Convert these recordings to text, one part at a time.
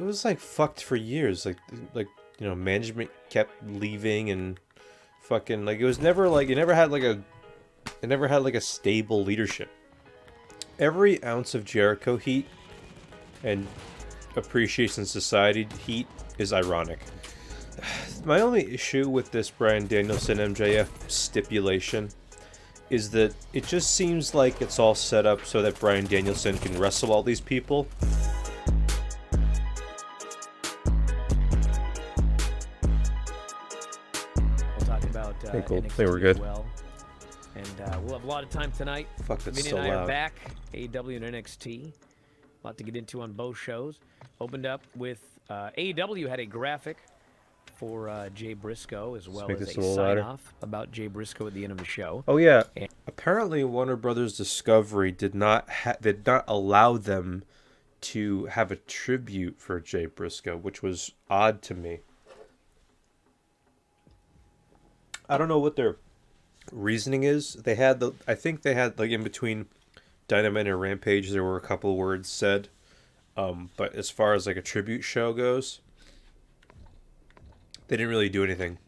was like fucked for years. Like management kept leaving and fucking like it was never like it never had like a stable leadership. Every ounce of Jericho heat and Appreciation Society heat is ironic. My only issue with this Bryan Danielson MJF stipulation is that it just seems like it's all set up so that Bryan Danielson can wrestle all these people. We'll talk about cool. NXT They were good. As well. And we'll have a lot of time tonight. Fuck, that's Vinny so and I loud. are back. AEW and NXT. A lot to get into on both shows. Opened up with AEW had a graphic for Jay Briscoe as well as a sign-off about Jay Briscoe at the end of the show. Oh yeah. Apparently, Warner Brothers Discovery did not allow them to have a tribute for Jay Briscoe, which was odd to me. I don't know what their reasoning is. I think they had like in between Dynamite and Rampage, there were a couple of words said. But as far as like a tribute show goes, they didn't really do anything.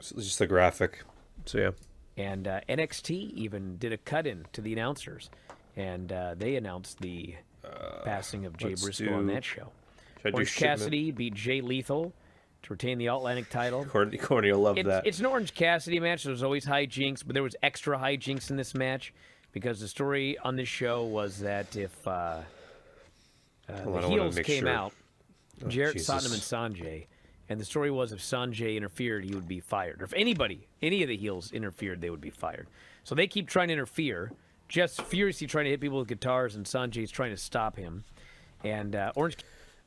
It was just a graphic. So yeah. And NXT even did a cut-in to the announcers, and they announced the passing of Jay Briscoe on that show. Orange Cassidy beat Jay Lethal to retain the Atlantic title. Corny will love that. It's an Orange Cassidy match. There's always hijinks, but there was extra hijinks in this match because the story on this show was that if the heels came out, Jarrett, Satnam, and Sanjay, and the story was if Sanjay interfered, he would be fired. Or if any of the heels interfered, they would be fired. So they keep trying to interfere, just furiously trying to hit people with guitars, and Sanjay's trying to stop him. And Orange...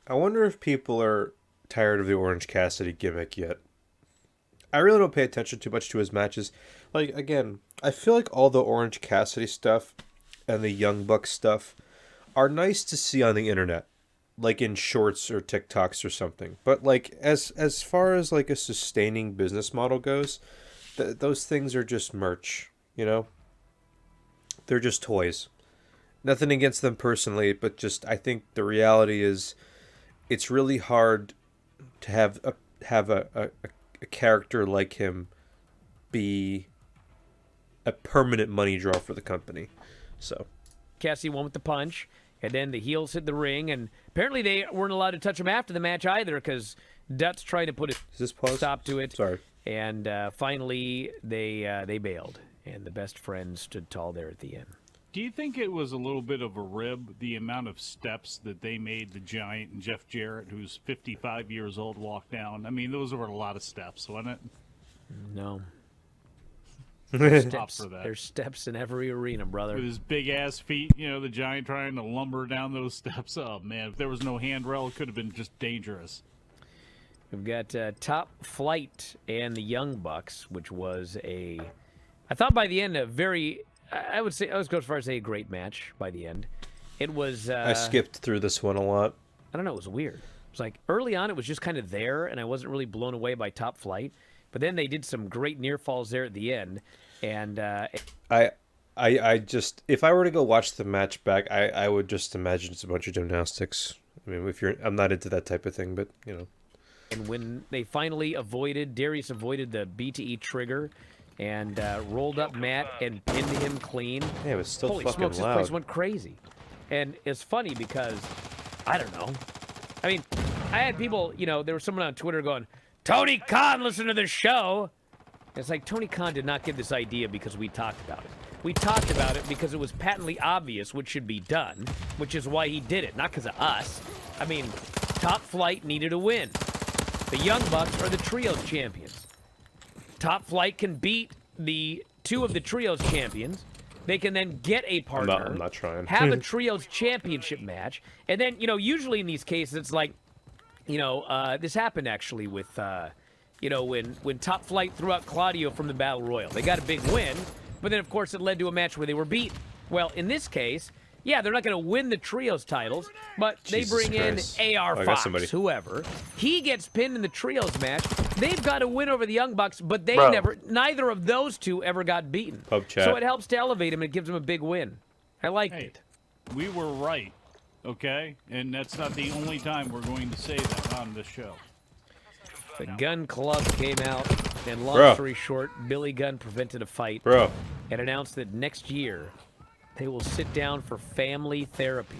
I wonder if people are tired of the Orange Cassidy gimmick yet. I really don't pay attention too much to his matches. Like, again, I feel like all the Orange Cassidy stuff and the Young Bucks stuff are nice to see on the internet. Like in shorts or TikToks or something. But like as far as like a sustaining business model goes, those things are just merch, you know? They're just toys. Nothing against them personally, but just I think the reality is it's really hard to have a character like him be a permanent money draw for the company. So Cassidy won with the punch. And then the heels hit the ring, and apparently they weren't allowed to touch him after the match either because Dutz tried to put a stop to it. Sorry. And finally, they bailed, and the best friends stood tall there at the end. Do you think it was a little bit of a rib, the amount of steps that they made the Giant and Jeff Jarrett, who's 55 years old, walk down? I mean, those were a lot of steps, wasn't it? No. Steps, there's steps in every arena, brother. With his big-ass feet, the Giant trying to lumber down those steps. Oh, man, if there was no handrail, it could have been just dangerous. We've got Top Flight and the Young Bucks, which was I thought by the end, I would go as far as say a great match by the end. It was... I skipped through this one a lot. I don't know, it was weird. It was like, early on, it was just kind of there, and I wasn't really blown away by Top Flight. But then they did some great near falls there at the end, and I just if I were to go watch the match back, I would just imagine it's a bunch of gymnastics. I mean, I'm not into that type of thing, but And when they finally Darius avoided the BTE trigger, and rolled up Matt and pinned him clean. Yeah, it was still Holy fucking smokes, loud. This place went crazy, and it's funny because I don't know. I mean, I had people, there was someone on Twitter going, Tony Khan, listen to this show. It's like Tony Khan did not get this idea because we talked about it. We talked about it because it was patently obvious what should be done, which is why he did it, not because of us. I mean, Top Flight needed a win. The Young Bucks are the Trios champions. Top Flight can beat the two of the Trios champions. They can then get a partner. I'm not trying. Have a Trios championship match. And then, usually in these cases, it's like, this happened actually with, when Top Flight threw out Claudio from the Battle Royal. They got a big win, but then, of course, it led to a match where they were beat. Well, in this case, yeah, they're not going to win the Trios titles, but they bring in AR Fox, whoever. He gets pinned in the Trios match. They've got a win over the Young Bucks, but neither of those two ever got beaten. So it helps to elevate him and it gives them a big win. I liked it. We were right Okay? And that's not the only time we're going to say that on this show. The Gun Club came out, and long Bro. story short, Billy Gunn prevented a fight Bro. and announced that next year they will sit down for family therapy.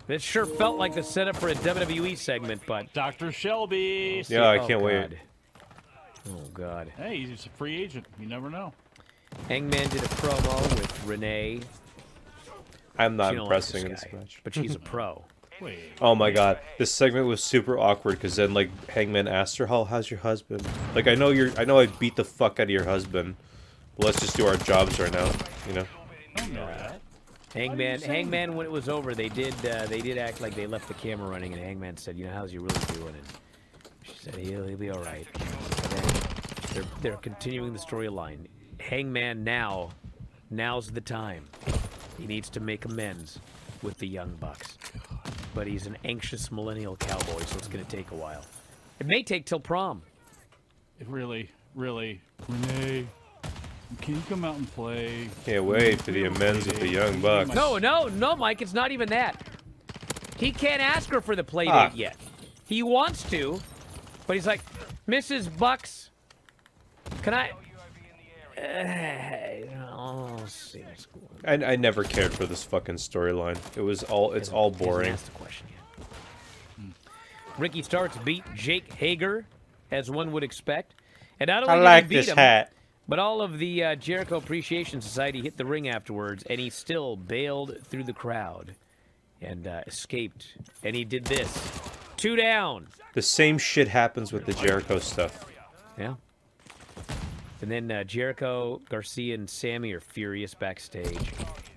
This sure felt like the setup for a WWE segment, but... Dr. Shelby. Yeah, I can't wait. Oh, God. Hey, he's a free agent. You never know. Hangman did a promo with Renee. I'm not She don't like impressing in this this guy, match. but she's a pro. Wait. Oh my god, this segment was super awkward because then like Hangman asked her, how's your husband? Like I know I beat the fuck out of your husband. But let's just do our jobs right now, you know? I don't know that. Hangman, when it was over, they did act like they left the camera running, and Hangman said, how's he really doing? And she said, he'll be all right. And then they're continuing the storyline. Hangman now's the time. He needs to make amends with the Young Bucks. But he's an anxious millennial cowboy, so it's going to take a while. It may take till prom. It really, Renee, can you come out and play? Can't wait for the amends with the Young Bucks. No, Mike, it's not even that. He can't ask her for the play Ah. date yet. He wants to, but he's like, Mrs. Bucks, can I... see what's going on. I never cared for this fucking storyline. It's all boring. Hasn't asked the question yet. Ricky Starks beat Jake Hager, as one would expect. And not only I did like he beat this him, hat. but all of the Jericho Appreciation Society hit the ring afterwards, and he still bailed through the crowd and escaped. And he did this. 2 down. The same shit happens with the Jericho stuff. Yeah. And then Jericho, Garcia, and Sammy are furious backstage.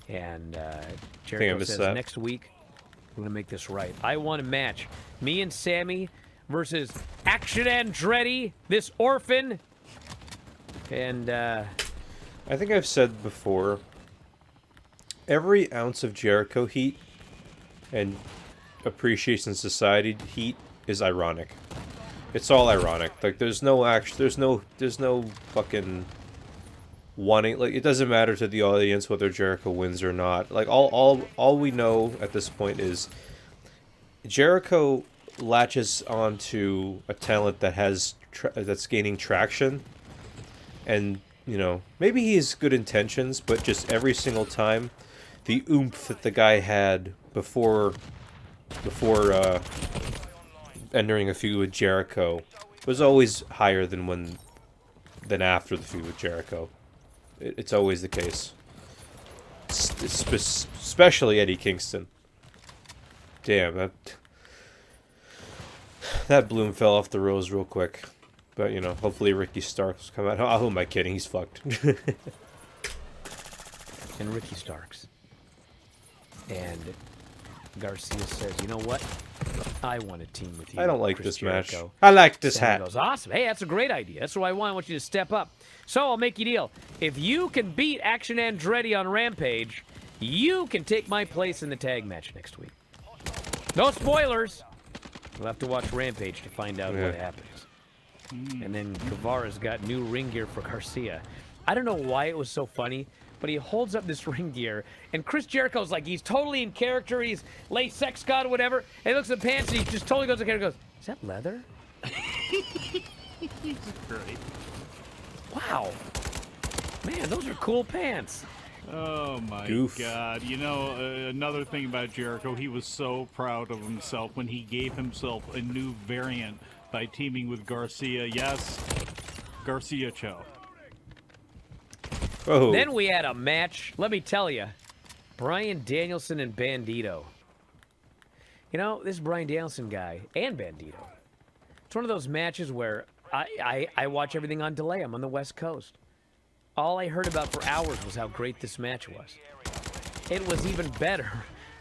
And Jericho missed says, that. next week, we're going to make this right. I want a match. Me and Sammy versus Action Andretti, this orphan. And I think I've said before, every ounce of Jericho heat and Appreciation Society heat is ironic. It's all ironic. Like there's no fucking wanting. Like it doesn't matter to the audience whether Jericho wins or not. Like all we know at this point is Jericho latches onto a talent that has that's gaining traction, and maybe he has good intentions, but just every single time, the oomph that the guy had before entering a feud with Jericho was always higher than after the feud with Jericho. It's always the case. Especially Eddie Kingston. Damn, that bloom fell off the rose real quick. But, hopefully Ricky Starks will come out. Oh, who am I kidding? He's fucked. And Ricky Starks. And Garcia says, you know what? I want to team with you. I don't like Chris this Jericho. match. I like this Sammy hat. goes, awesome. Hey, that's a great idea. That's what I want. I want you to step up. So I'll make you a deal. If you can beat Action Andretti on Rampage, you can take my place in the tag match next week. No spoilers. We'll have to watch Rampage to find out what happens. And then Guevara's got new ring gear for Garcia. I don't know why it was so funny, but he holds up this ring gear, and Chris Jericho's like, he's totally in character, he's late sex god or whatever, and he looks at the pants, and he just totally goes to character and goes, is that leather? Great. Wow. Man, those are cool pants. Oh my Goof. God. Another thing about Jericho, he was so proud of himself when he gave himself a new variant by teaming with Garcia. Yes, Garcia Cho. Oh. Then we had a match, let me tell you, Bryan Danielson and Bandito. This Bryan Danielson guy and Bandito. It's one of those matches where I watch everything on delay. I'm on the West Coast. All I heard about for hours was how great this match was. It was even better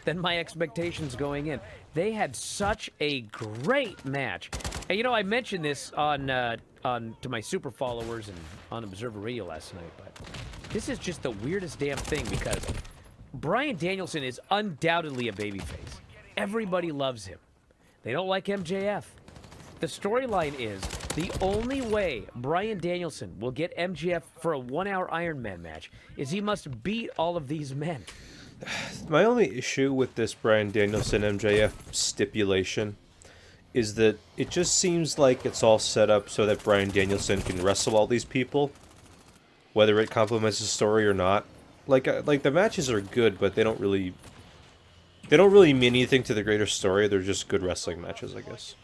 than my expectations going in. They had such a great match. And I mentioned this on to my super followers and on Observer Radio last night, but this is just the weirdest damn thing because Bryan Danielson is undoubtedly a babyface. Everybody loves him. They don't like MJF. The storyline is the only way Bryan Danielson will get MJF for a 1-hour Iron Man match is he must beat all of these men. My only issue with this Bryan Danielson MJF stipulation is that it just seems like it's all set up so that Bryan Danielson can wrestle all these people, whether it complements the story or not. Like the matches are good, but they don't really mean anything to the greater story. They're just good wrestling matches, I guess.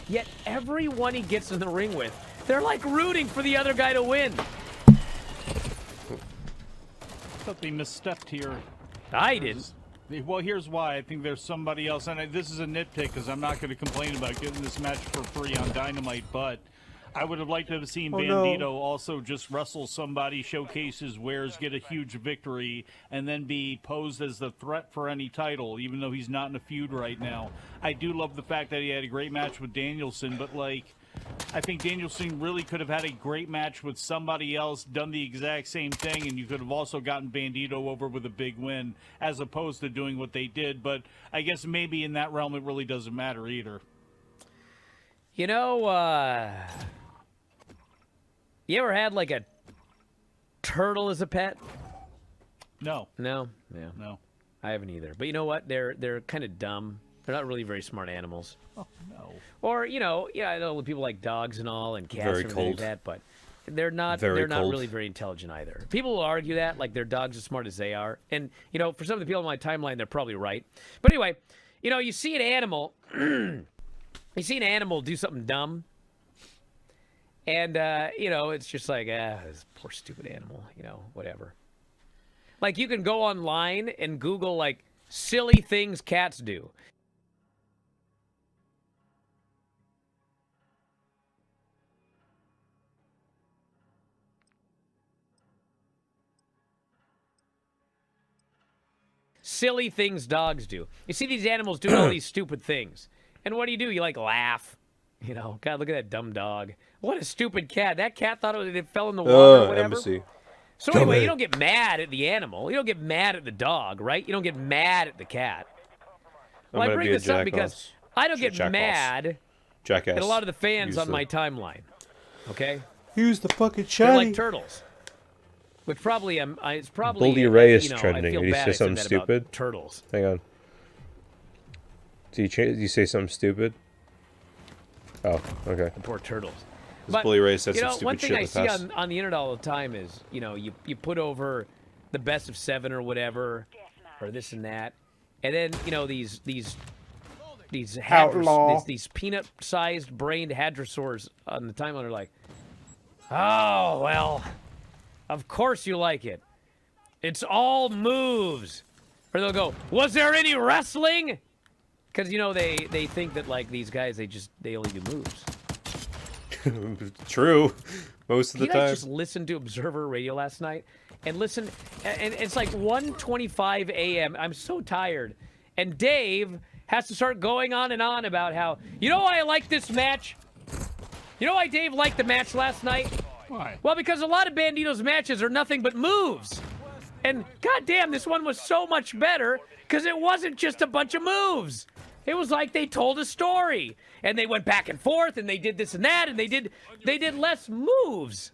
Yet everyone he gets in the ring with, they're like rooting for the other guy to win. I thought they misstepped here. I didn't. Well, here's why. I think there's somebody else, and this is a nitpick because I'm not going to complain about getting this match for free on Dynamite, but I would have liked to have seen Bandito also just wrestle somebody, showcase his wares, get a huge victory, and then be posed as the threat for any title, even though he's not in a feud right now. I do love the fact that he had a great match with Danielson, but, like, I think Danielson really could have had a great match with somebody else, done the exact same thing, and you could have also gotten Bandito over with a big win, as opposed to doing what they did. But I guess maybe in that realm it really doesn't matter either. You know, you ever had like a turtle as a pet? No. No? Yeah. No. I haven't either. But you know what? They're kind of dumb. They're not really very smart animals. Oh, no. Or, you know, yeah, I know people like dogs and all and cats Very and everything like cold. that, but they're not really very intelligent either. People will argue that, like their dog's as smart as they are. And, you know, for some of the people on my timeline, they're probably right. But anyway, you know, you see an animal do something dumb. And, you know, it's just like, this poor stupid animal, you know, whatever. Like, you can go online and Google, like, silly things cats do. Silly things dogs do. You see these animals doing all these stupid things. And what do? You like laugh. You know, God, look at that dumb dog. What a stupid cat. That cat thought it fell in the water or whatever. Embassy. So anyway, you don't get mad at the animal. You don't get mad at the dog, right? You don't get mad at the cat. Well, I bring this up because I don't get mad at a lot of the fans on my timeline. Okay? Use the fucking They're chatty. like turtles. Which probably it's probably Bully Ray is you know, trending. I feel Did he bad say I said something that stupid? about turtles. Hang on. Did you say something stupid? Oh, okay. The poor turtles. Because Bully Ray said you some know, one stupid thing shit in I the see past. on the internet all the time is, you know, you put over the best of 7 or whatever, or this and that, and then you know these peanut-sized brained hadrosaurs on the timeline are like, oh well, of course you like it. It's all moves. Or they'll go, was there any wrestling? Because, you know, they think that, like, these guys, they only do moves. True. Most of the You guys time. just listened to Observer Radio last night? And listen, and it's like 1:25 a.m. I'm so tired. And Dave has to start going on and on about how, you know why I like this match? You know why Dave liked the match last night? Why? Well, because a lot of Bandito's matches are nothing but moves. And goddamn, this one was so much better because it wasn't just a bunch of moves. It was like they told a story, and they went back and forth, and they did this and that, and they did less moves.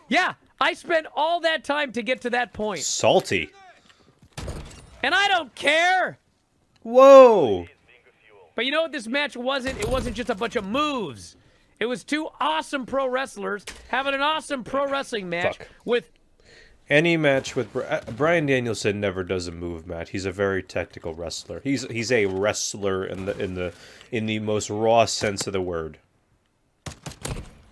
Yeah, I spent all that time to get to that point, Salty. and I don't care. Whoa. But you know what this match wasn't? It wasn't just a bunch of moves. It was two awesome pro wrestlers having an awesome pro wrestling match with. Any match with Bryan Danielson never does a move match. He's a very technical wrestler. He's a wrestler in the most raw sense of the word.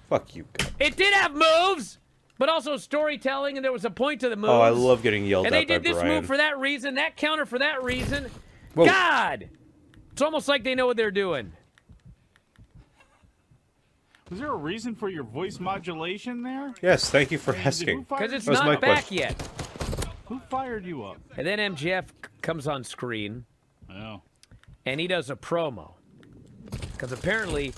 Fuck you. It did have moves, but also storytelling, and there was a point to the moves. Oh, I love getting yelled and at they by did this Bryan. move for that reason, that counter for that reason. Whoa. God, it's almost like they know what they're doing. Was there a reason for your voice modulation there? Yes, thank you for Who asking. fired Because it's That was my not back question. yet. Who fired you up? And then MJF comes on screen, Oh. and he does a promo. Because apparently,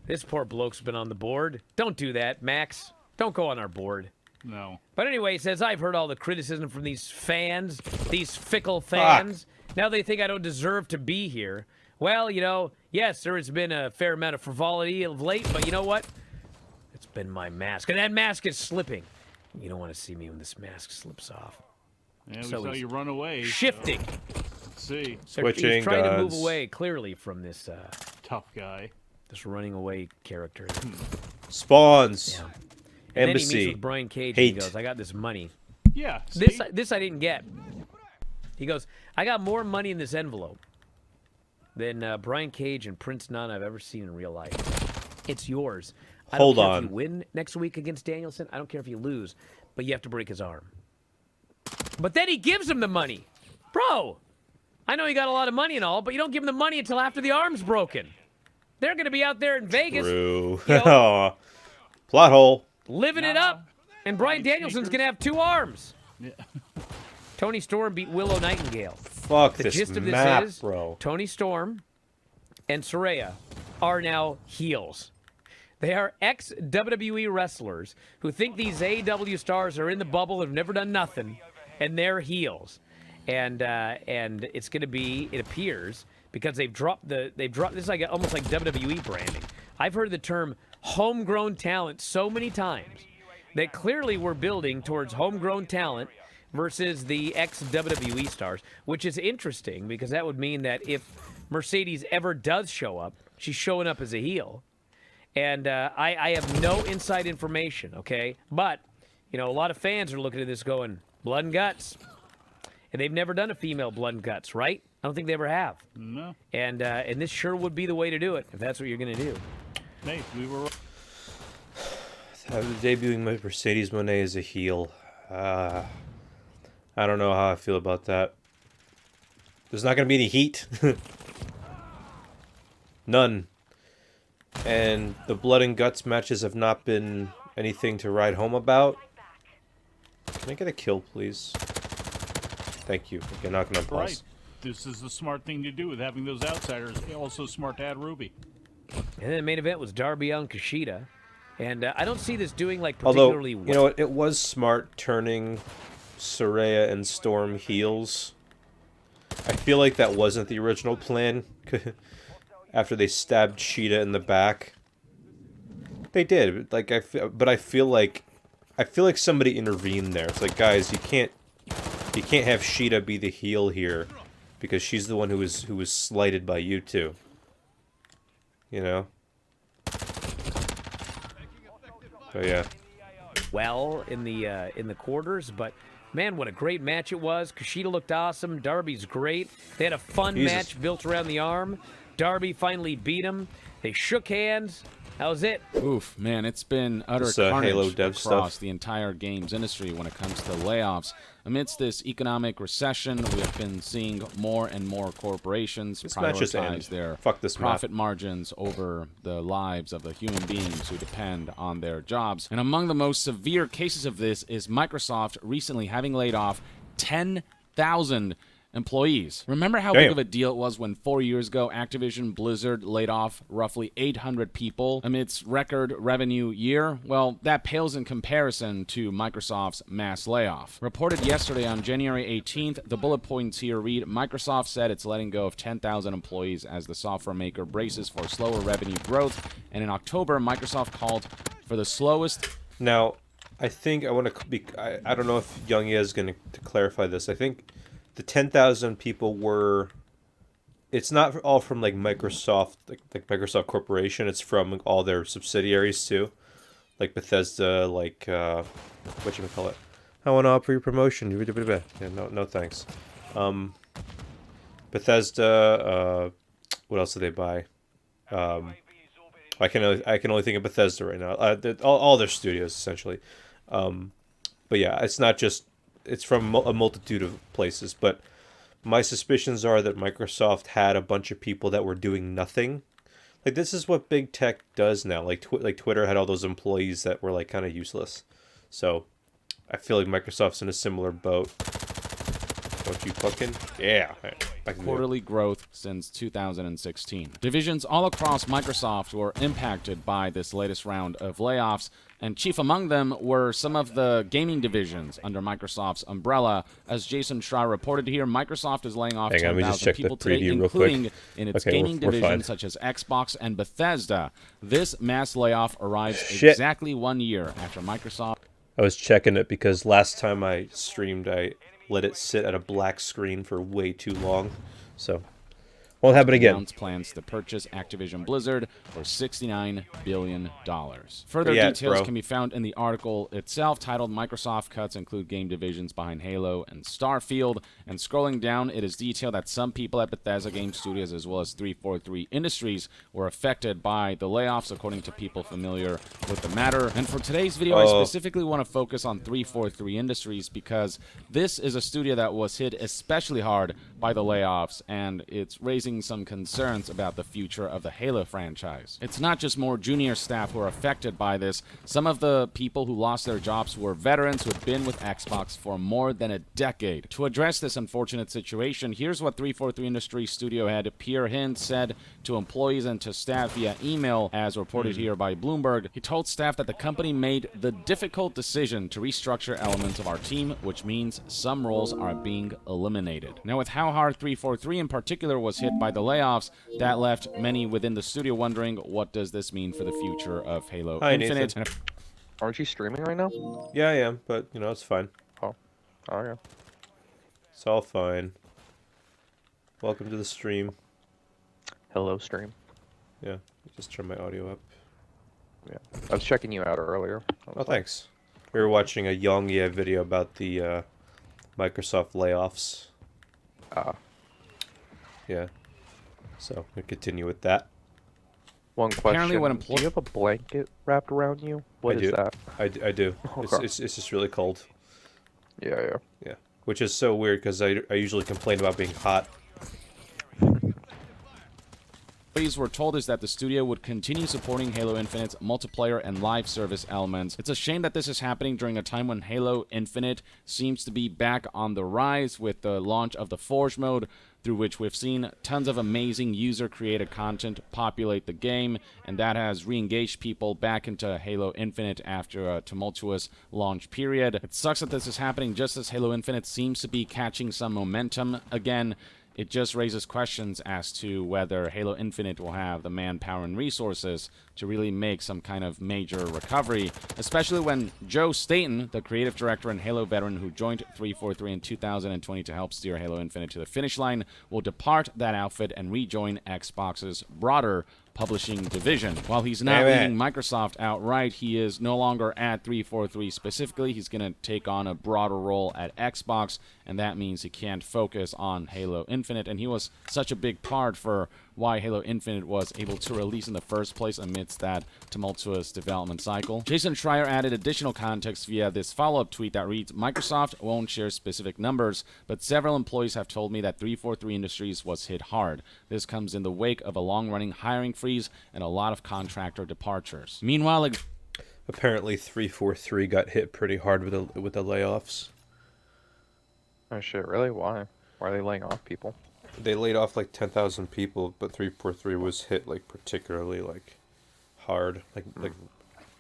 this poor bloke's been on the board. Don't do that, Max. Don't go on our board. No. But anyway, he says, I've heard all the criticism from these fans, these fickle fans. Now they think I don't deserve to be here. Well, you know, yes, there has been a fair amount of frivolity of late, but you know what? It's been my mask. And that mask is slipping. You don't want to see me when this mask slips off. Yeah, we So saw he's you run away. Shifting. Let's see. Switching He's trying to move guns. away, clearly, from this Tough guy. this running away character. Spawns. Yeah. And then he Embassy. meets with Brian Cage Hate. and he goes, I got this money. Yeah. See? This I didn't get. He goes, I got more money in this envelope than Brian Cage and Prince Nana I've ever seen in real life. It's yours. I Hold don't care on. if you win next week against Danielson. I don't care if you lose, but you have to break his arm. But then he gives him the money. Bro, I know you got a lot of money and all, but you don't give him the money until after the arm's broken. They're going to be out there in Vegas True. you know, Plot hole. living it up, and Brian Danielson's going to have 2 arms. Yeah. Tony Storm beat Willow Nightingale. Fuck The this gist of this map, is bro. Tony Storm and Saraya are now heels. They are ex-WWE wrestlers who think these AEW stars are in the bubble and have never done nothing, and they're heels. And it's going to be, it appears, because they've dropped this is like almost like WWE branding. I've heard the term homegrown talent so many times that clearly we're building towards homegrown talent versus the ex-WWE stars, which is interesting because that would mean that if Mercedes ever does show up, she's showing up as a heel. And I have no inside information, okay? But, you know, a lot of fans are looking at this going, blood and guts. And they've never done a female blood and guts, right? I don't think they ever have. No. And this sure would be the way to do it, if that's what you're going to do. Hey, we were. Debuting Mercedes Moné as a heel. I don't know how I feel about that. There's not going to be any heat. None. And the blood and guts matches have not been anything to write home about. Can I get a kill, please? Thank you. Okay, not gonna pause. Right. This is the smart thing to do with having those outsiders. Also smart to add Ruby. And then the main event was Darby Allin Kushida. And I don't see this doing like Although, particularly well. you know what? It was smart turning Saraya and Storm heels. I feel like that wasn't the original plan. After they stabbed Sheeta in the back, they did. Like I feel like somebody intervened there. It's like, guys, you can't have Sheeta be the heel here because she's the one who was slighted by you two. You know. So yeah. Well in the quarters, but man, what a great match it was. Kushida looked awesome. Darby's great. They had a fun match built around the arm. Darby finally beat him. They shook hands. That was it. Oof, man, it's been utter This, carnage Halo dev across stuff. the entire games industry when it comes to layoffs. Amidst this economic recession, we have been seeing more and more corporations This match just ended. prioritize their Fuck this profit map. margins over the lives of the human beings who depend on their jobs. And among the most severe cases of this is Microsoft recently having laid off 10,000 employees. Remember how big of a deal it was when 4 years ago Activision Blizzard laid off roughly 800 people amidst record revenue year? Well, that pales in comparison to Microsoft's mass layoff. Reported yesterday on January 18th, the bullet points here read, Microsoft said it's letting go of 10,000 employees as the software maker braces for slower revenue growth, and in October, Microsoft called for the slowest... Now, I think I want to be. I don't know if YongYea is going to clarify this. I think the 10,000 people were. It's not all from like Microsoft, like Microsoft Corporation. It's from all their subsidiaries too, like Bethesda, like whatchamacallit. I want to offer you promotion. Yeah, no thanks. Bethesda. What else do they buy? I can only think of Bethesda right now. All their studios essentially. But yeah, it's not just. It's from a multitude of places, but my suspicions are that Microsoft had a bunch of people that were doing nothing. Like, this is what big tech does now. Like Twitter had all those employees that were like kind of useless. So I feel like Microsoft's in a similar boat. Don't you fucking yeah. Quarterly growth since 2016. Divisions all across Microsoft were impacted by this latest round of layoffs. And chief among them were some of the gaming divisions under Microsoft's umbrella. As Jason Schreier reported here, Microsoft is laying off Hang on, let me just 10,000 check the people today, preview real quick. including in its Okay, gaming we're fine. divisions such as Xbox and Bethesda. This mass layoff arrives Shit. exactly 1 year after Microsoft I was checking it because last time I streamed, I let it sit at a black screen for way too long. So, won't happen again. announced plans to purchase Activision Blizzard for $69 billion. Further Yeah, details bro. can be found in the article itself titled Microsoft Cuts Include Game Divisions Behind Halo and Starfield. And scrolling down, it is detailed that some people at Bethesda Game Studios as well as 343 Industries were affected by the layoffs, according to people familiar with the matter. And for today's video, I specifically want to focus on 343 Industries because this is a studio that was hit especially hard by the layoffs, and it's raising some concerns about the future of the Halo franchise. It's not just more junior staff who are affected by this. Some of the people who lost their jobs were veterans who had been with Xbox for more than a decade. To address this unfortunate situation, here's what 343 Industries studio head Pierre Hint said to employees and to staff via email, as reported here by Bloomberg. He told staff that the company made the difficult decision to restructure elements of our team, which means some roles are being eliminated. Now, with how hard 343 in particular was hit by the layoffs, that left many within the studio wondering, what does this mean for the future of Halo Hi, Infinite? Nathan. Aren't you streaming right now? Yeah, I am, but, you know, it's fine. Oh, okay. It's all fine. Welcome to the stream. Hello, stream. Yeah, just turn my audio up. Yeah, I was checking you out earlier. Oh, thanks. We were watching a YongYea video about the Microsoft layoffs. Yeah. So, we'll continue with that. One question. Apparently when do you have a blanket wrapped around you? What I is do. that? I do. Okay. It's just really cold. Yeah. Yeah. Which is so weird because I usually complain about being hot. Employees were told is that the studio would continue supporting Halo Infinite's multiplayer and live service elements. It's a shame that this is happening during a time when Halo Infinite seems to be back on the rise with the launch of the Forge mode, through which we've seen tons of amazing user-created content populate the game, and that has re-engaged people back into Halo Infinite after a tumultuous launch period. It sucks that this is happening just as Halo Infinite seems to be catching some momentum again. It just raises questions as to whether Halo Infinite will have the manpower and resources to really make some kind of major recovery, especially when Joe Staten, the creative director and Halo veteran who joined 343 in 2020 to help steer Halo Infinite to the finish line, will depart that outfit and rejoin Xbox's broader publishing division. While he's not leaving Microsoft outright, he is no longer at 343 specifically. He's going to take on a broader role at Xbox, and that means he can't focus on Halo Infinite. And he was such a big part for why Halo Infinite was able to release in the first place amidst that tumultuous development cycle. Jason Schreier added additional context via this follow-up tweet that reads, Microsoft won't share specific numbers, but several employees have told me that 343 Industries was hit hard. This comes in the wake of a long-running hiring freeze and a lot of contractor departures. Meanwhile, Apparently 343 got hit pretty hard with the layoffs. Oh shit, really? Why? Why are they laying off people? They laid off like 10,000 people, but 343 was hit like particularly like hard, like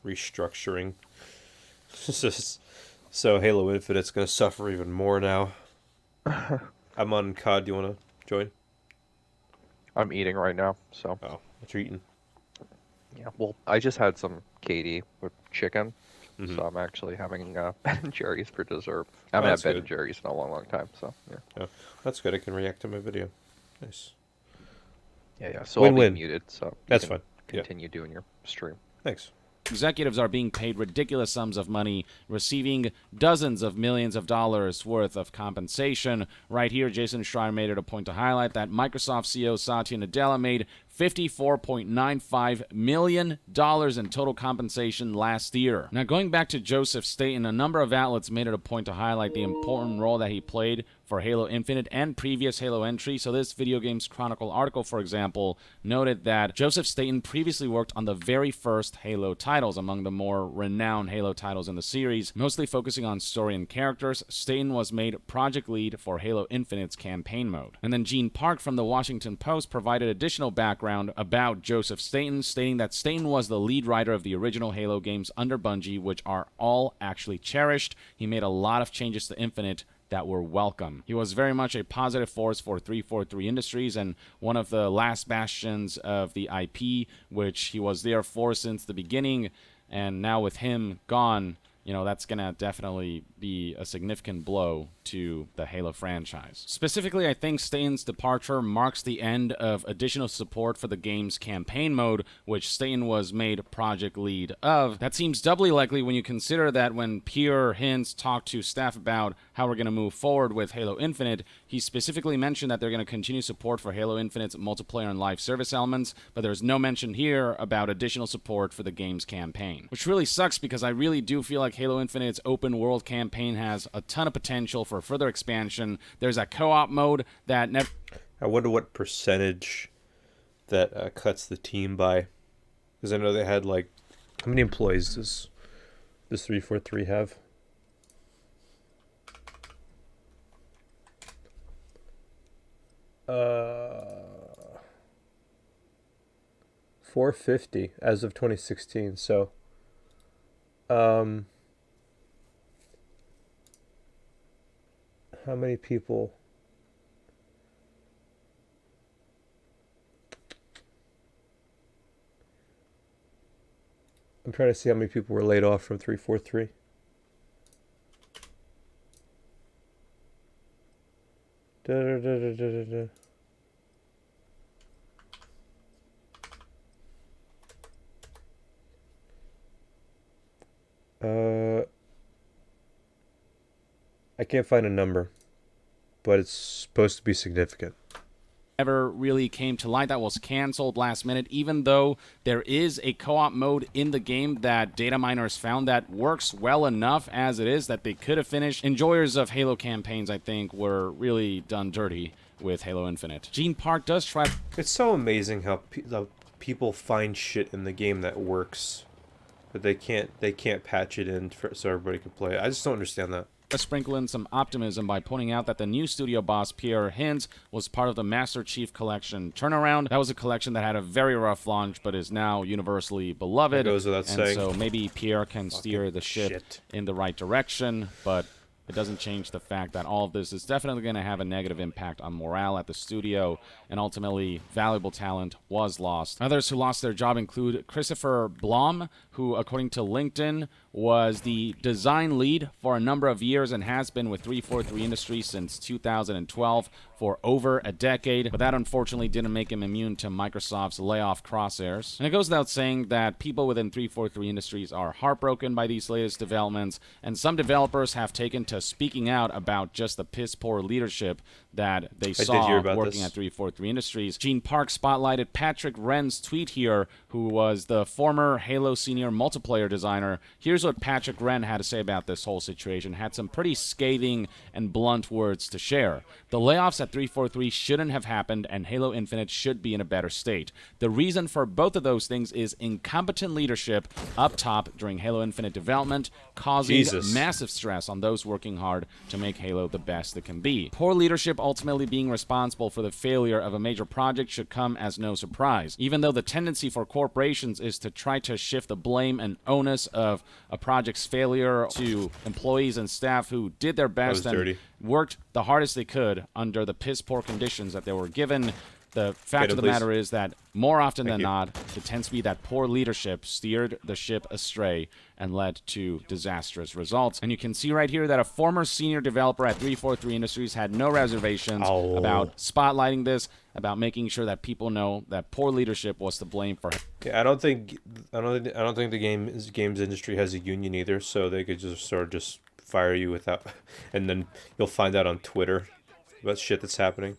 restructuring. So Halo Infinite's gonna suffer even more now. I'm on COD. Do you want to join? I'm eating right now, so. Oh, what you eating? Yeah, well, I just had some KD with chicken, so I'm actually having Ben & Jerry's for dessert. I haven't had that's Ben good. & Jerry's in a long time, so yeah. Oh, that's good. I can react to my video. Nice. Yeah, so I'll Win-win. be muted, so you That's can fine. Yeah. continue doing your stream. Thanks. executives are being paid ridiculous sums of money, receiving dozens of millions of dollars worth of compensation. Right here, Jason Schreier made it a point to highlight that Microsoft CEO Satya Nadella made $54.95 million in total compensation last year. Now, going back to Joseph Staten, a number of outlets made it a point to highlight the important role that he played for Halo Infinite and previous Halo entries. So this Video Games Chronicle article, for example, noted that Joseph Staten previously worked on the very first Halo titles, among the more renowned Halo titles in the series, mostly focusing on story and characters. Staten was made project lead for Halo Infinite's campaign mode. And then Gene Park from the Washington Post provided additional background background about Joseph Staten, stating that Staten was the lead writer of the original Halo games under Bungie, which are all actually cherished. He made a lot of changes to Infinite that were welcome. He was very much a positive force for 343 Industries and one of the last bastions of the IP, which he was there for since the beginning. And now with him gone, you know, that's going to definitely be a significant blow to the Halo franchise. Specifically, I think Staten's departure marks the end of additional support for the game's campaign mode, which Staten was made project lead of. That seems doubly likely when you consider that when Pierre Hintz talked to staff about how we're going to move forward with Halo Infinite, he specifically mentioned that they're going to continue support for Halo Infinite's multiplayer and live service elements, but there's no mention here about additional support for the game's campaign. Which really sucks because I really do feel like Halo Infinite's open world campaign has a ton of potential for further expansion. There's a co-op mode that never... I wonder what percentage that cuts the team by. Because I know they had, like... How many employees does this 343 have? Uh... 450 as of 2016, so... How many people? I'm trying to see how many people were laid off from 343. I can't find a number, but it's supposed to be significant. Never really came to light. That was canceled last minute, even though there is a co-op mode in the game that data miners found that works well enough as it is that they could have finished. Enjoyers of Halo campaigns, I think, were really done dirty with Halo Infinite. Gene Park does try... It's so amazing how people find shit in the game that works, but they can't patch it in so everybody can play it. I just don't understand that. Sprinkle in some optimism by pointing out that the new studio boss, Pierre Hintz, was part of the Master Chief Collection turnaround. That was a collection that had a very rough launch, but is now universally beloved. That goes without saying. So maybe Pierre can steer the ship in the right direction, but it doesn't change the fact that all of this is definitely going to have a negative impact on morale at the studio, and ultimately, valuable talent was lost. Others who lost their job include Christopher Blom, who, according to LinkedIn, was the design lead for a number of years and has been with 343 Industries since 2012 for over a decade, but that unfortunately didn't make him immune to Microsoft's layoff crosshairs. And it goes without saying that people within 343 Industries are heartbroken by these latest developments, and some developers have taken to speaking out about just the piss-poor leadership that they saw working at 343 Industries. Gene Park spotlighted Patrick Wren's tweet here, who was the former Halo senior multiplayer designer. Here's what Patrick Wren had to say about this whole situation. Had some pretty scathing and blunt words to share. The layoffs at 343 shouldn't have happened, and Halo Infinite should be in a better state. The reason for both of those things is incompetent leadership up top during Halo Infinite development, causing massive stress on those working hard to make Halo the best it can be. Poor leadership ultimately being responsible for the failure of a major project should come as no surprise, even though the tendency for corporations is to try to shift the blame and onus of a project's failure to employees and staff who did their best and worked the hardest they could under the piss-poor conditions that they were given. The fact of the matter is that more often than not, it tends to be that poor leadership steered the ship astray and led to disastrous results. And you can see right here that a former senior developer at 343 Industries had no reservations about spotlighting this, about making sure that people know that poor leadership was to blame for it. Yeah, I don't think the games industry has a union either, so they could just sort of just fire you without, and then you'll find out on Twitter about shit that's happening.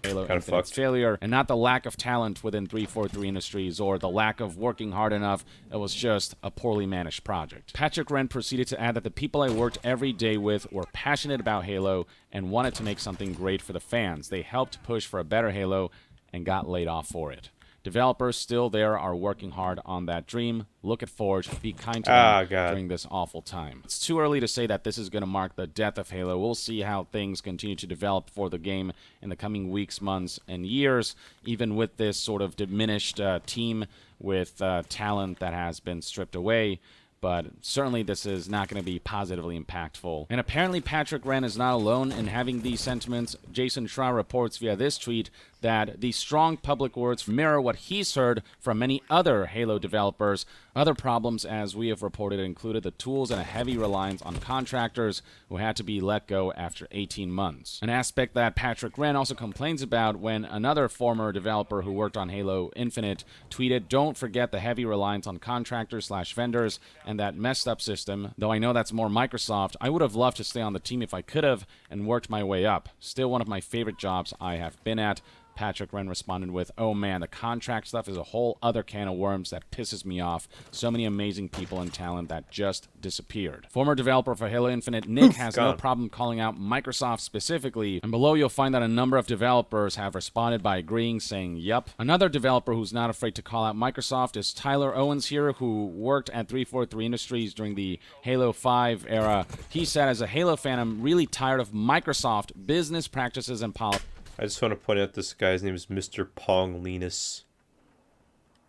Halo Infinite's failure, and not the lack of talent within 343 Industries or the lack of working hard enough. It was just a poorly managed project. Patrick Wren proceeded to add that the people I worked every day with were passionate about Halo and wanted to make something great for the fans. They helped push for a better Halo and got laid off for it. Developers still there are working hard on that dream. Look at Forge. Be kind to them during this awful time. It's too early to say that this is going to mark the death of Halo. We'll see how things continue to develop for the game in the coming weeks, months, and years, even with this sort of diminished team with talent that has been stripped away. But certainly this is not going to be positively impactful. And apparently Patrick Wren is not alone in having these sentiments. Jason Schreier reports via this tweet that these strong public words mirror what he's heard from many other Halo developers. Other problems, as we have reported, included the tools and a heavy reliance on contractors who had to be let go after 18 months. An aspect that Patrick Wren also complains about when another former developer who worked on Halo Infinite tweeted, "Don't forget the heavy reliance on contractors/vendors and that messed up system. Though I know that's more Microsoft, I would have loved to stay on the team if I could have and worked my way up. Still one of my favorite jobs I have been at." Patrick Wren responded with, "Oh man, the contract stuff is a whole other can of worms that pisses me off. So many amazing people and talent that just disappeared." Former developer for Halo Infinite, Nick, has no problem calling out Microsoft specifically, and below you'll find that a number of developers have responded by agreeing, saying, "Yup." Another developer who's not afraid to call out Microsoft is Tyler Owens here, who worked at 343 Industries during the Halo 5 era. He said, "As a Halo fan, I'm really tired of Microsoft business practices and policies." I just want to point out this guy's name is Mr. Pong Linus.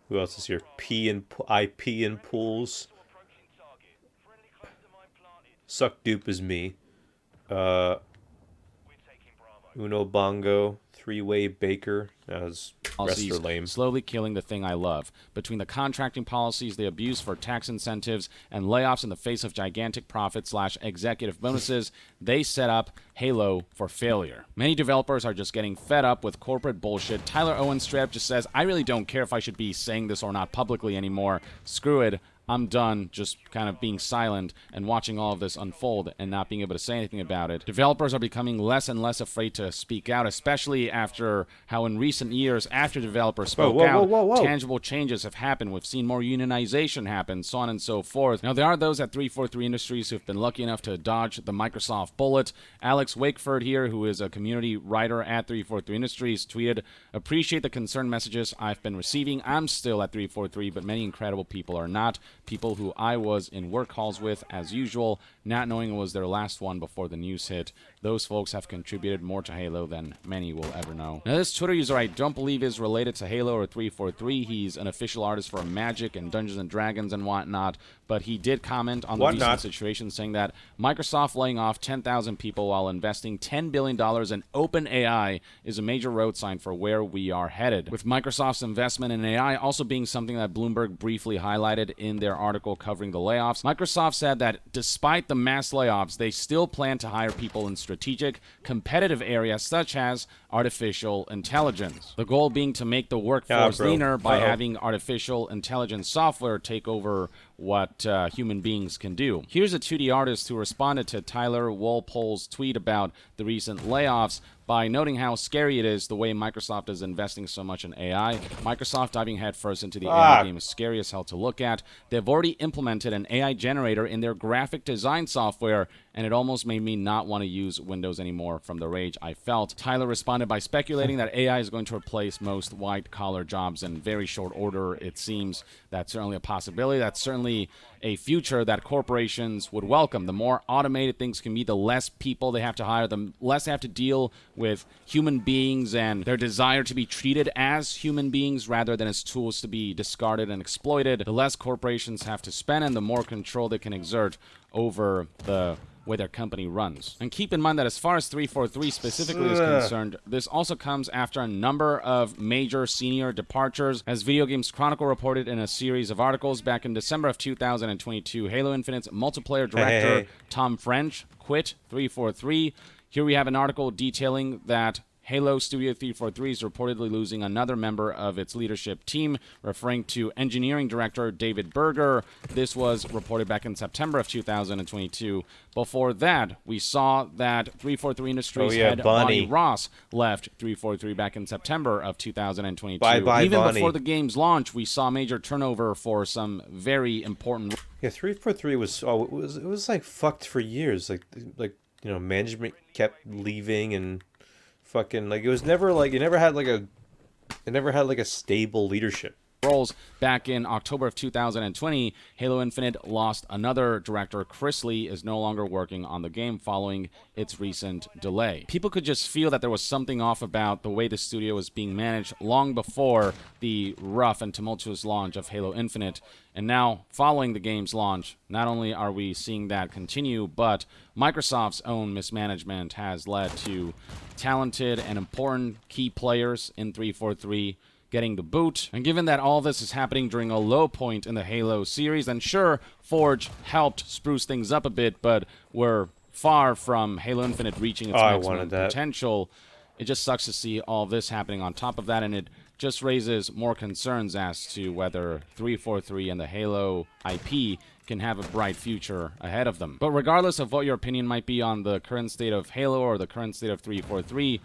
Who else is here? IP and pools. Suck dupe is me. Uno Bongo. Three-way Baker. As rest are lame. Slowly killing the thing I love. Between the contracting policies they abuse for tax incentives and layoffs in the face of gigantic profit/executive bonuses, they set up Halo for failure. Many developers are just getting fed up with corporate bullshit. Tyler Owens straight up just says, "I really don't care if I should be saying this or not publicly anymore. Screw it. I'm done just kind of being silent and watching all of this unfold and not being able to say anything about it." Developers are becoming less and less afraid to speak out, especially after how in recent years, after developers spoke out, tangible changes have happened. We've seen more unionization happen, so on and so forth. Now, there are those at 343 Industries who've been lucky enough to dodge the Microsoft bullet. Alex Wakeford here, who is a community writer at 343 Industries, tweeted, "Appreciate the concerned messages I've been receiving. I'm still at 343, but many incredible people are not. People who I was in work calls with, as usual, not knowing it was their last one before the news hit. Those folks have contributed more to Halo than many will ever know." Now, this Twitter user I don't believe is related to Halo or 343. He's an official artist for Magic and Dungeons & Dragons and whatnot, but he did comment on the recent situation, saying that Microsoft laying off 10,000 people while investing $10 billion in OpenAI is a major road sign for where we are headed. With Microsoft's investment in AI also being something that Bloomberg briefly highlighted in their article covering the layoffs, Microsoft said that despite the mass layoffs, they still plan to hire people in strategic, competitive areas such as artificial intelligence. The goal being to make the workforce leaner by having artificial intelligence software take over what human beings can do. Here's a 2D artist who responded to Tyler Walpole's tweet about the recent layoffs by noting how scary it is the way Microsoft is investing so much in AI. Microsoft diving headfirst into the AI game is scary as hell to look at. They've already implemented an AI generator in their graphic design software, and it almost made me not want to use Windows anymore from the rage I felt. Tyler responded by speculating that AI is going to replace most white-collar jobs in very short order. It seems that's certainly a possibility. That's certainly a future that corporations would welcome. The more automated things can be, the less people they have to hire, the less they have to deal with human beings and their desire to be treated as human beings rather than as tools to be discarded and exploited. The less corporations have to spend and the more control they can exert over the way their company runs. And keep in mind that as far as 343 specifically is concerned, this also comes after a number of major senior departures. As Video Games Chronicle reported in a series of articles back in December of 2022, Halo Infinite's multiplayer director Tom French quit 343. Here we have an article detailing that Halo Studio 343 is reportedly losing another member of its leadership team, referring to engineering director David Berger. This was reported back in September of 2022. Before that, we saw that 343 Industries head Bonnie Ross left 343 back in September of 2022. Bye, Even Bonnie. before the game's launch, we saw major turnover for some very important. Yeah, 343 was like fucked for years. Like you know, management kept leaving and fucking like it was never like you never had like a It never had like a stable leadership. roles. Back in October of 2020, Halo Infinite lost another director. Chris Lee is no longer working on the game following its recent delay. People could just feel that there was something off about the way the studio was being managed long before the rough and tumultuous launch of Halo Infinite. And now, following the game's launch, not only are we seeing that continue, but Microsoft's own mismanagement has led to talented and important key players in 343 getting the boot. And given that all this is happening during a low point in the Halo series, and sure, Forge helped spruce things up a bit, but we're far from Halo Infinite reaching its maximum potential. It just sucks to see all this happening on top of that, and it just raises more concerns as to whether 343 and the Halo IP can have a bright future ahead of them. But regardless of what your opinion might be on the current state of Halo or the current state of 343,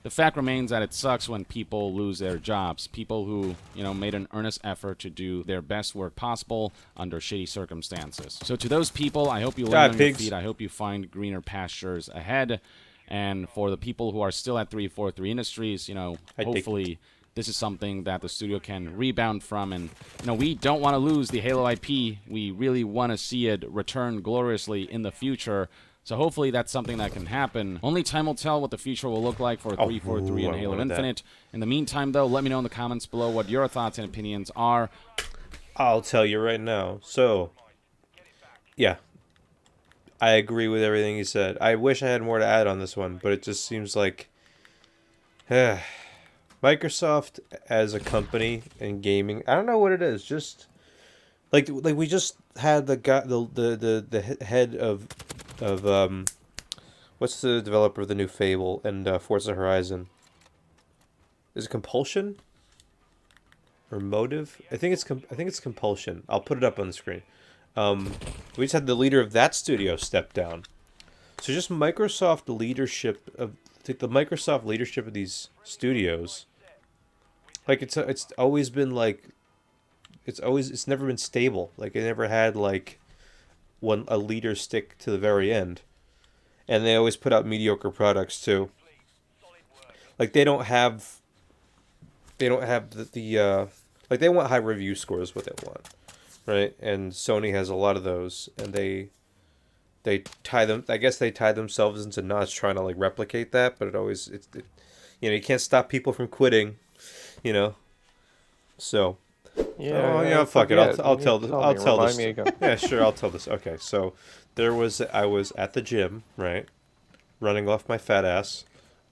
the fact remains that it sucks when people lose their jobs. People who, made an earnest effort to do their best work possible under shitty circumstances. So to those people, I hope you land on your feet. I hope you find greener pastures ahead. And for the people who are still at 343 Industries, hopefully this is something that the studio can rebound from. And, we don't want to lose the Halo IP. We really want to see it return gloriously in the future. So hopefully that's something that can happen. Only time will tell what the future will look like for 343 and Halo Infinite. In the meantime, though, let me know in the comments below what your thoughts and opinions are. I'll tell you right now. So, yeah. I agree with everything you said. I wish I had more to add on this one, but it just seems like Microsoft as a company in gaming, I don't know what it is. Just like we just had the guy, the head of what's the developer of the new Fable and Forza Horizon? Is it Compulsion or Motive? I think it's Compulsion. I'll put it up on the screen. We just had the leader of that studio step down. So just Microsoft leadership of the Microsoft leadership of these studios. Like it's always been like it's never been stable. Like it never had like a leader stick to the very end, and they always put out mediocre products too. Like they don't have the like they want high review scores, what they want, right? And Sony has a lot of those, and they tie them. I guess they tie themselves into knots trying to like replicate that, but you can't stop people from quitting, So. Yeah, fuck it. I'll tell this. I'll tell this. Yeah, sure. I'll tell this. Okay, so I was at the gym, right, running off my fat ass,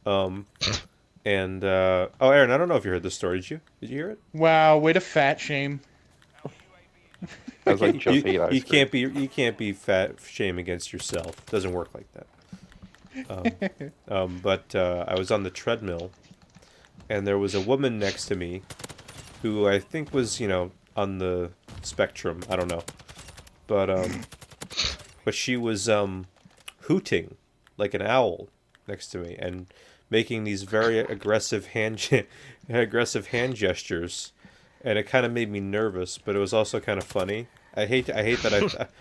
and Aaron, I don't know if you heard this story. Did you hear it? Wow, way to fat shame. I was like, you can't be fat shame against yourself. It doesn't work like that. But I was on the treadmill, and there was a woman next to me who I think was, on the spectrum. I don't know. But she was hooting like an owl next to me and making these very aggressive hand gestures, and it kind of made me nervous, but it was also kind of funny. I hate that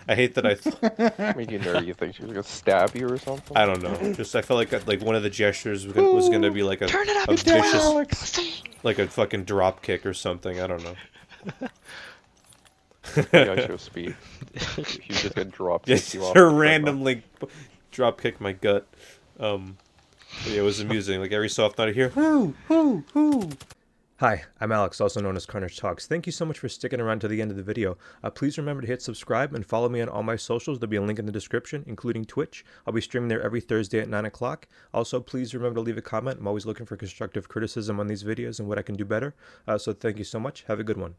I made you nervous. You think she was gonna stab you or something? I don't know. Just I felt like one of the gestures was gonna be like a vicious, like a fucking drop kick or something. I don't know. I show speed. She just gonna drop kick you off. Randomly drop kick my gut. It was amusing. Like every so often I hear whoo whoo whoo. Hi, I'm Alex, also known as CarnageTalks. Thank you so much for sticking around to the end of the video. Please remember to hit subscribe and follow me on all my socials. There'll be a link in the description, including Twitch. I'll be streaming there every Thursday at 9 o'clock. Also, please remember to leave a comment. I'm always looking for constructive criticism on these videos and what I can do better. So thank you so much. Have a good one.